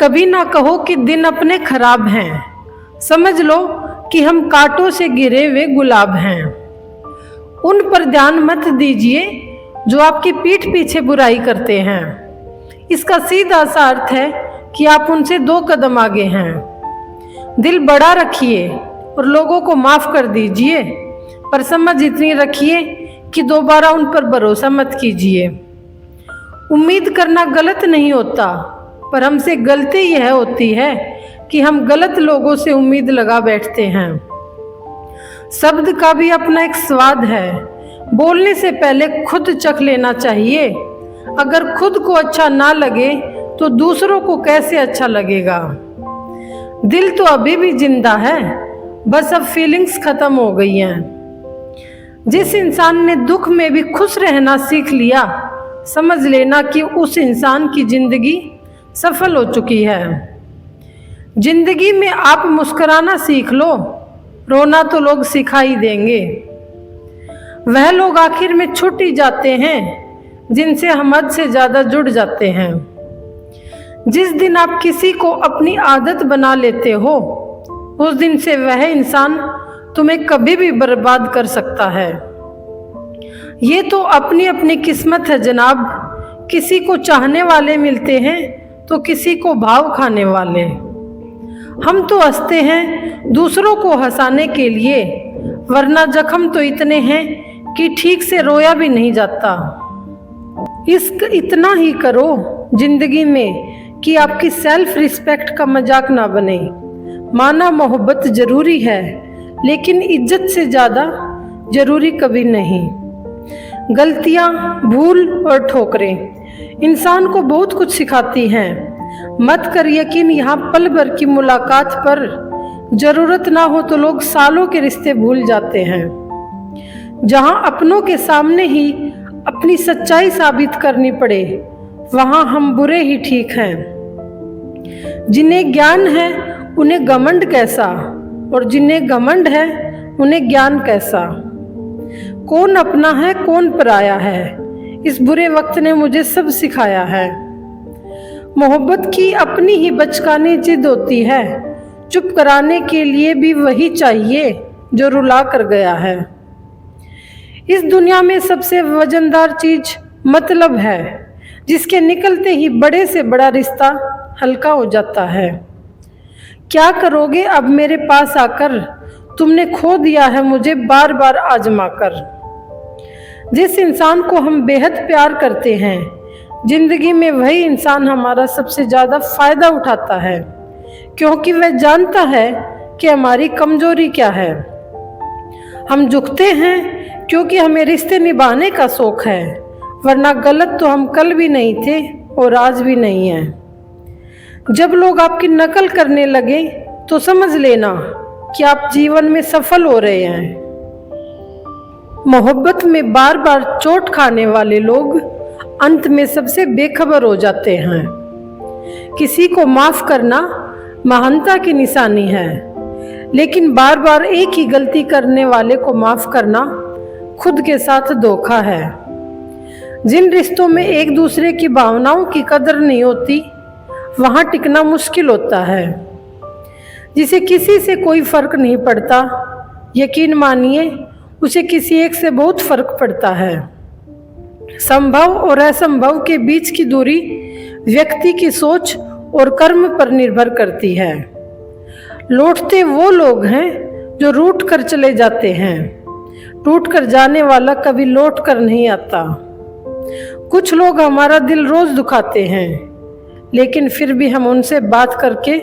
कभी ना कहो कि दिन अपने खराब हैं, समझ लो कि हम कांटों से घिरे हुए गुलाब हैं। उन पर ध्यान मत दीजिए जो आपकी पीठ पीछे बुराई करते हैं। इसका सीधा सा अर्थ है कि आप उनसे 2 कदम आगे हैं। दिल बड़ा रखिए और लोगों को माफ कर दीजिए, पर समझ इतनी रखिए कि दोबारा उन पर भरोसा मत कीजिए। उम्मीद करना गलत नहीं होता, पर हमसे गलती यह होती है कि हम गलत लोगों से उम्मीद लगा बैठते हैं। शब्द का भी अपना एक स्वाद है। बोलने से पहले खुद चख लेना चाहिए। अगर खुद को अच्छा ना लगे तो दूसरों को कैसे अच्छा लगेगा। दिल तो अभी भी जिंदा है, बस अब फीलिंग्स खत्म हो गई हैं। जिस इंसान ने दुख में भी खुश रहना सीख लिया, समझ लेना कि उस इंसान की जिंदगी सफल हो चुकी है। जिंदगी में आप मुस्कुराना सीख लो, रोना तो लोग सिखा ही देंगे। वह लोग आखिर में छूट ही जाते हैं जिनसे हम हद से ज़्यादा जुड़ जाते हैं। जिस दिन आप किसी को अपनी आदत बना लेते हो, उस दिन से वह इंसान तुम्हें कभी भी बर्बाद कर सकता है। ये तो अपनी अपनी किस्मत है जनाब। किसी को चाहने वाले मिलते हैं तो किसी को भाव खाने वाले। हम तो हंसते हैं दूसरों को हंसाने के लिए, वरना जख्म तो इतने हैं कि ठीक से रोया भी नहीं जाता। इतना ही करो जिंदगी में कि आपकी सेल्फ रिस्पेक्ट का मजाक ना बने। माना मोहब्बत जरूरी है, लेकिन इज्जत से ज़्यादा जरूरी कभी नहीं। गलतियाँ, भूल और ठोकरें इंसान को बहुत कुछ सिखाती हैं। मत कर यकीन, यहाँ पल भर की मुलाकात पर जरूरत ना हो तो लोग सालों के रिश्ते भूल जाते हैं। जहाँ अपनों के सामने ही अपनी सच्चाई साबित करनी पड़े, वहाँ हम बुरे ही ठीक हैं। जिन्हें ज्ञान है उन्हें घमंड कैसा, और जिन्हें घमंड है उन्हें ज्ञान कैसा। कौन अपना है कौन पराया है, इस बुरे वक्त ने मुझे सब सिखाया है। मोहब्बत की अपनी ही बचकानी जिद होती है, चुप कराने के लिए भी वही चाहिए जो रुला कर गया है। इस दुनिया में सबसे वजनदार चीज मतलब है, जिसके निकलते ही बड़े से बड़ा रिश्ता हल्का हो जाता है। क्या करोगे अब मेरे पास आकर, तुमने खो दिया है मुझे बार बार आजमा कर। जिस इंसान को हम बेहद प्यार करते हैं, जिंदगी में वही इंसान हमारा सबसे ज़्यादा फायदा उठाता है, क्योंकि वह जानता है कि हमारी कमजोरी क्या है। हम झुकते हैं क्योंकि हमें रिश्ते निभाने का शौक है, वरना गलत तो हम कल भी नहीं थे और आज भी नहीं हैं। जब लोग आपकी नकल करने लगे तो समझ लेना कि आप जीवन में सफल हो रहे हैं। मोहब्बत में बार बार चोट खाने वाले लोग अंत में सबसे बेखबर हो जाते हैं। किसी को माफ करना महानता की निशानी है, लेकिन बार बार एक ही गलती करने वाले को माफ करना खुद के साथ धोखा है। जिन रिश्तों में एक दूसरे की भावनाओं की कदर नहीं होती, वहाँ टिकना मुश्किल होता है। जिसे किसी से कोई फर्क नहीं पड़ता, यकीन मानिए उसे किसी एक से बहुत फर्क पड़ता है। संभव और असंभव के बीच की दूरी व्यक्ति की सोच और कर्म पर निर्भर करती है। लौटते वो लोग हैं जो रूठ कर चले जाते हैं। टूट कर जाने वाला कभी लौट कर नहीं आता। कुछ लोग हमारा दिल रोज दुखाते हैं, लेकिन फिर भी हम उनसे बात करके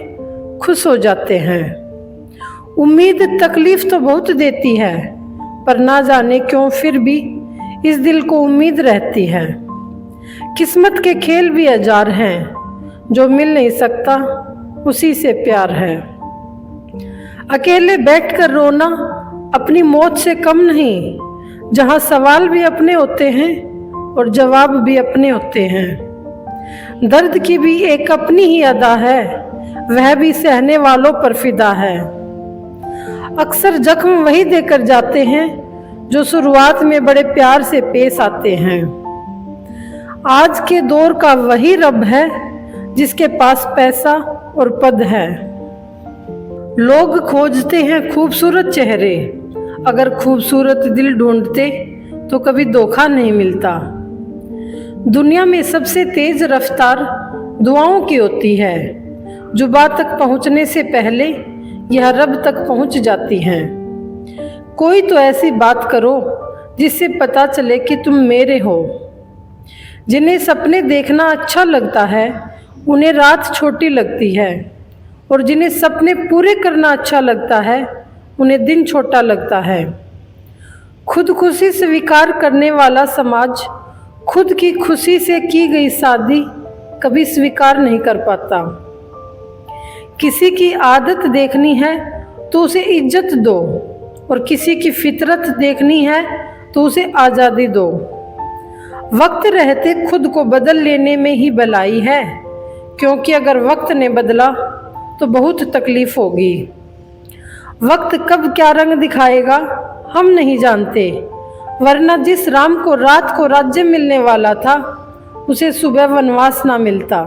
खुश हो जाते हैं। उम्मीद तकलीफ तो बहुत देती है, पर ना जाने क्यों फिर भी इस दिल को उम्मीद रहती है। किस्मत के खेल भी हजार हैं, जो मिल नहीं सकता उसी से प्यार है। अकेले बैठकर रोना अपनी मौत से कम नहीं, जहाँ सवाल भी अपने होते हैं और जवाब भी अपने होते हैं। दर्द की भी एक अपनी ही अदा है, वह भी सहने वालों पर फिदा है। अक्सर जख्म वही देकर जाते हैं जो शुरुआत में बड़े प्यार से पेश आते हैं। आज के दौर का वही रब है जिसके पास पैसा और पद है। लोग खोजते हैं खूबसूरत चेहरे, अगर खूबसूरत दिल ढूंढते तो कभी धोखा नहीं मिलता। दुनिया में सबसे तेज रफ्तार दुआओं की होती है, जुबां तक पहुंचने से पहले यह रब तक पहुंच जाती हैं। कोई तो ऐसी बात करो जिससे पता चले कि तुम मेरे हो। जिन्हें सपने देखना अच्छा लगता है उन्हें रात छोटी लगती है, और जिन्हें सपने पूरे करना अच्छा लगता है उन्हें दिन छोटा लगता है। खुदकुशी स्वीकार करने वाला समाज खुद की खुशी से की गई शादी कभी स्वीकार नहीं कर पाता। किसी की आदत देखनी है तो उसे इज्जत दो, और किसी की फितरत देखनी है तो उसे आज़ादी दो। वक्त रहते खुद को बदल लेने में ही भलाई है, क्योंकि अगर वक्त ने बदला तो बहुत तकलीफ होगी। वक्त कब क्या रंग दिखाएगा हम नहीं जानते, वरना जिस राम को रात को राज्य मिलने वाला था उसे सुबह वनवास ना मिलता।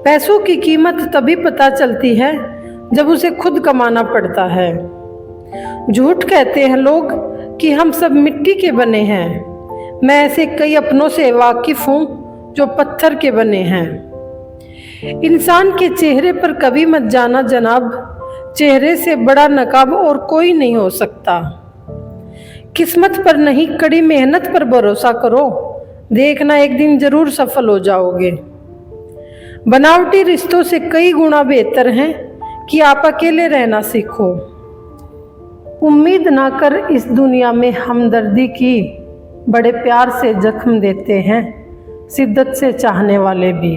पैसों की कीमत तभी पता चलती है जब उसे खुद कमाना पड़ता है। झूठ कहते हैं लोग कि हम सब मिट्टी के बने हैं। मैं ऐसे कई अपनों से वाकिफ हूँ जो पत्थर के बने हैं। इंसान के चेहरे पर कभी मत जाना जनाब, चेहरे से बड़ा नकाब और कोई नहीं हो सकता। किस्मत पर नहीं, कड़ी मेहनत पर भरोसा करो, देखना एक दिन जरूर सफल हो जाओगे। बनावटी रिश्तों से कई गुना बेहतर हैं कि आप अकेले रहना सीखो। उम्मीद ना कर इस दुनिया में हमदर्दी की, बड़े प्यार से जख्म देते हैं शिद्दत से चाहने वाले भी।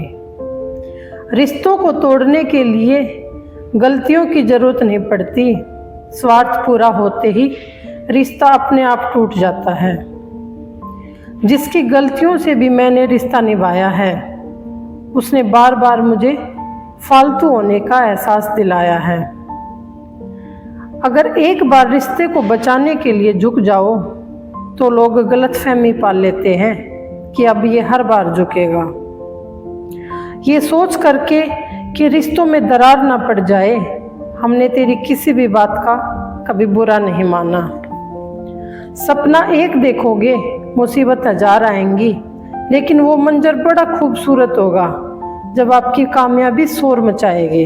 रिश्तों को तोड़ने के लिए गलतियों की जरूरत नहीं पड़ती, स्वार्थ पूरा होते ही रिश्ता अपने आप टूट जाता है। जिसकी गलतियों से भी मैंने रिश्ता निभाया है उसने बार बार मुझे फालतू होने का एहसास दिलाया है। अगर एक बार रिश्ते को बचाने के लिए झुक जाओ तो लोग गलतफहमी पाल लेते हैं कि अब ये हर बार झुकेगा। ये सोच करके कि रिश्तों में दरार ना पड़ जाए, हमने तेरी किसी भी बात का कभी बुरा नहीं माना। सपना एक देखोगे, मुसीबत हजार आएंगी, लेकिन वो मंजर बड़ा खूबसूरत होगा जब आपकी कामयाबी शोर मचाएगी।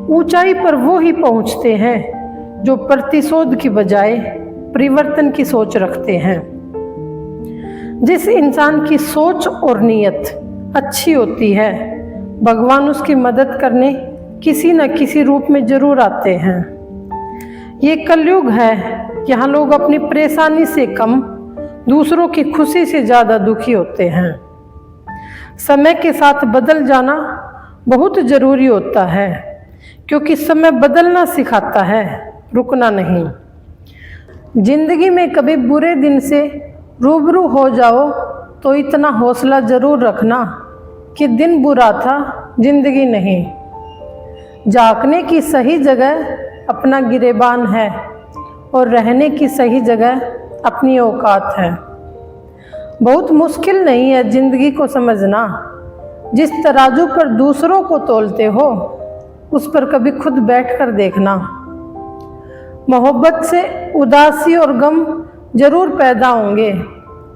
ऊंचाई पर वो ही पहुंचते हैं जो प्रतिशोध की बजाय परिवर्तन की सोच रखते हैं। जिस इंसान की सोच और नीयत अच्छी होती है, भगवान उसकी मदद करने किसी न किसी रूप में जरूर आते हैं। ये कलयुग है, यहाँ लोग अपनी परेशानी से कम दूसरों की खुशी से ज़्यादा दुखी होते हैं। समय के साथ बदल जाना बहुत ज़रूरी होता है, क्योंकि समय बदलना सिखाता है, रुकना नहीं। जिंदगी में कभी बुरे दिन से रूबरू हो जाओ तो इतना हौसला ज़रूर रखना कि दिन बुरा था, जिंदगी नहीं। झांकने की सही जगह अपना गिरेबान है, और रहने की सही जगह अपनी औकात है। बहुत मुश्किल नहीं है जिंदगी को समझना। जिस तराजू पर दूसरों को तोलते हो उस पर कभी खुद बैठ कर देखना। मोहब्बत से उदासी और गम जरूर पैदा होंगे,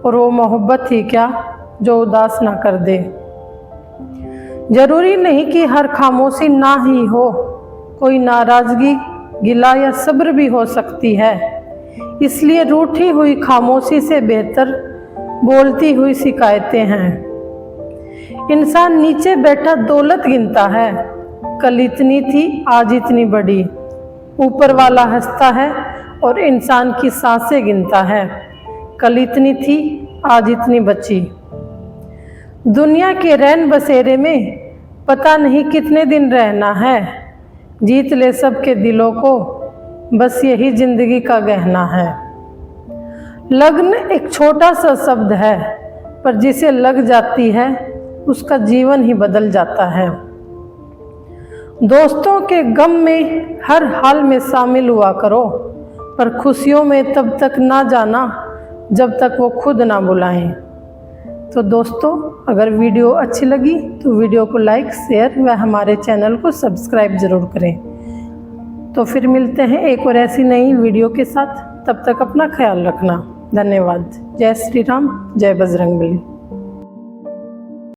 और वो मोहब्बत ही क्या जो उदास ना कर दे। जरूरी नहीं कि हर खामोशी ना ही हो, कोई नाराजगी, गिला या सब्र भी हो सकती है। इसलिए रूठी हुई खामोशी से बेहतर बोलती हुई शिकायतें हैं। इंसान नीचे बैठा दौलत गिनता है, कल इतनी थी आज इतनी बड़ी। ऊपर वाला हंसता है और इंसान की सांसें गिनता है, कल इतनी थी आज इतनी बची। दुनिया के रैन बसेरे में पता नहीं कितने दिन रहना है, जीत ले सबके दिलों को, बस यही जिंदगी का गहना है। लगन एक छोटा सा शब्द है, पर जिसे लग जाती है उसका जीवन ही बदल जाता है। दोस्तों के गम में हर हाल में शामिल हुआ करो, पर खुशियों में तब तक ना जाना जब तक वो खुद ना बुलाएं। तो दोस्तों, अगर वीडियो अच्छी लगी तो वीडियो को लाइक, शेयर व हमारे चैनल को सब्सक्राइब ज़रूर करें। तो फिर मिलते हैं एक और ऐसी नई वीडियो के साथ। तब तक अपना ख्याल रखना। धन्यवाद। जय श्री राम, जय बजरंगबली।